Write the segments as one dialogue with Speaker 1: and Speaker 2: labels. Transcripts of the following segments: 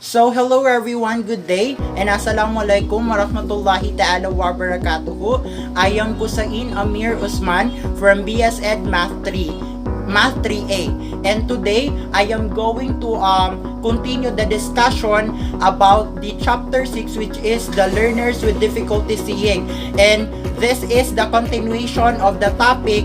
Speaker 1: So, hello everyone, good day, and assalamualaikum warahmatullahi ta'ala wabarakatuhu. I am Kusain Amir Usman from BS Ed Math 3, Math 3A. And today, I am going to continue the discussion about the chapter 6, which is the learners with difficulty seeing. And this is the continuation of the topic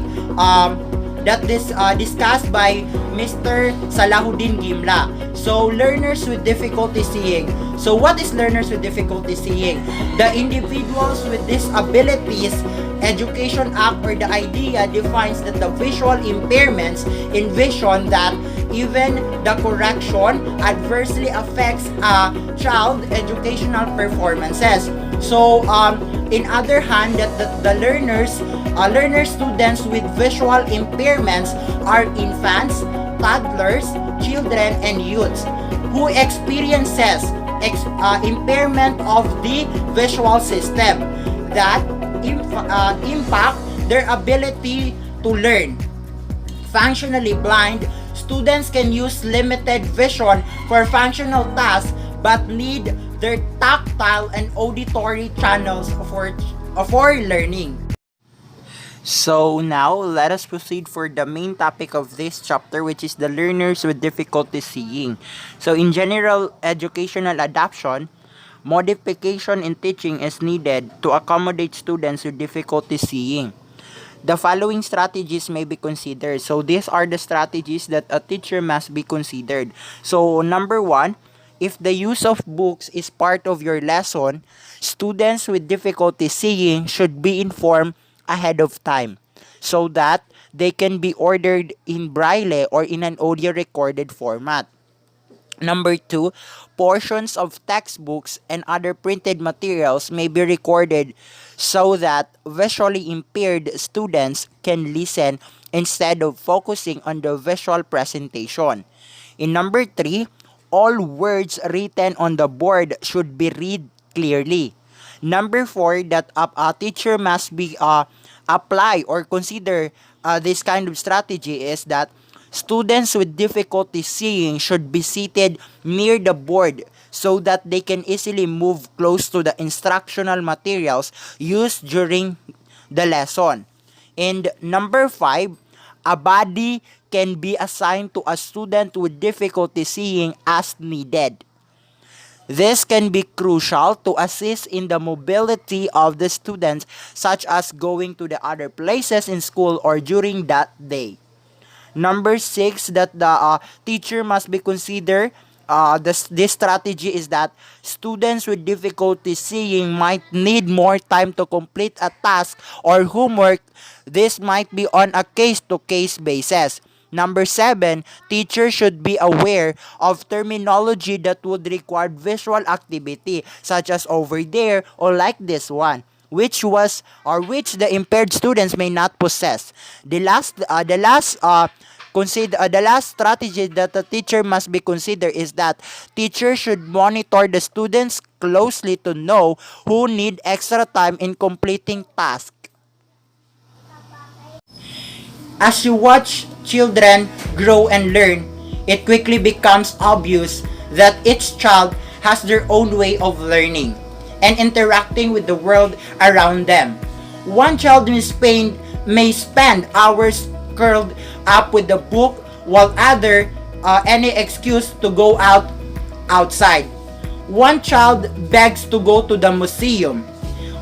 Speaker 1: that is discussed by Mr. Salahuddin Gimla. So, learners with difficulty seeing. So, what is learners with difficulty seeing? The individuals with disabilities Education Act, or the idea, defines that the visual impairments in vision that even the correction adversely affects a child educational performances. So, in other hand, that the learner students with visual impairments are infants, toddlers, children, and youths who experiences impairment of the visual system that impact their ability to learn. Functionally blind, students can use limited vision for functional tasks but need their tactile and auditory channels for learning. So now, let us proceed for the main topic of this chapter, which is the learners with difficulty seeing. So in general educational adoption, modification in teaching is needed to accommodate students with difficulty seeing. The following strategies may be considered. So these are the strategies that a teacher must be considered. So number one, if the use of books is part of your lesson, students with difficulty seeing should be informed ahead of time so that they can be ordered in braille or in an audio recorded format. Number two, portions of textbooks and other printed materials may be recorded so that visually impaired students can listen instead of focusing on the visual presentation. In number three, all words written on the board should be read clearly. Number four, that a teacher must be apply or consider this kind of strategy is that students with difficulty seeing should be seated near the board so that they can easily move close to the instructional materials used during the lesson. And number five, a body can be assigned to a student with difficulty seeing as needed. This can be crucial to assist in the mobility of the students, such as going to the other places in school or during that day. Number six, that the teacher must be considered. This strategy is that students with difficulty seeing might need more time to complete a task or homework. This might be on a case-to-case basis. Number seven, teachers should be aware of terminology that would require visual activity, such as over there or like this one, which the impaired students may not possess. The last strategy that the teacher must be considered is that teachers should monitor the students closely to know who need extra time in completing tasks. As you watch children grow and learn, it quickly becomes obvious that each child has their own way of learning and interacting with the world around them. One child may spend hours curled up with the book, while other any excuse to go outside. One child begs to go to the museum,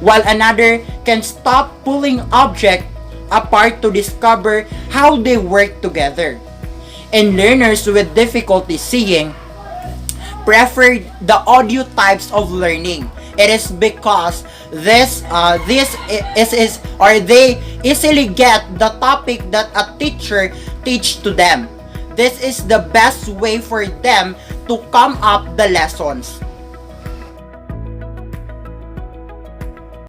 Speaker 1: while another can stop pulling objects apart to discover how they work together. And learners with difficulty seeing prefer the audio types of learning. It is because they easily get the topic that a teacher teach to them. This is the best way for them to come up the lessons.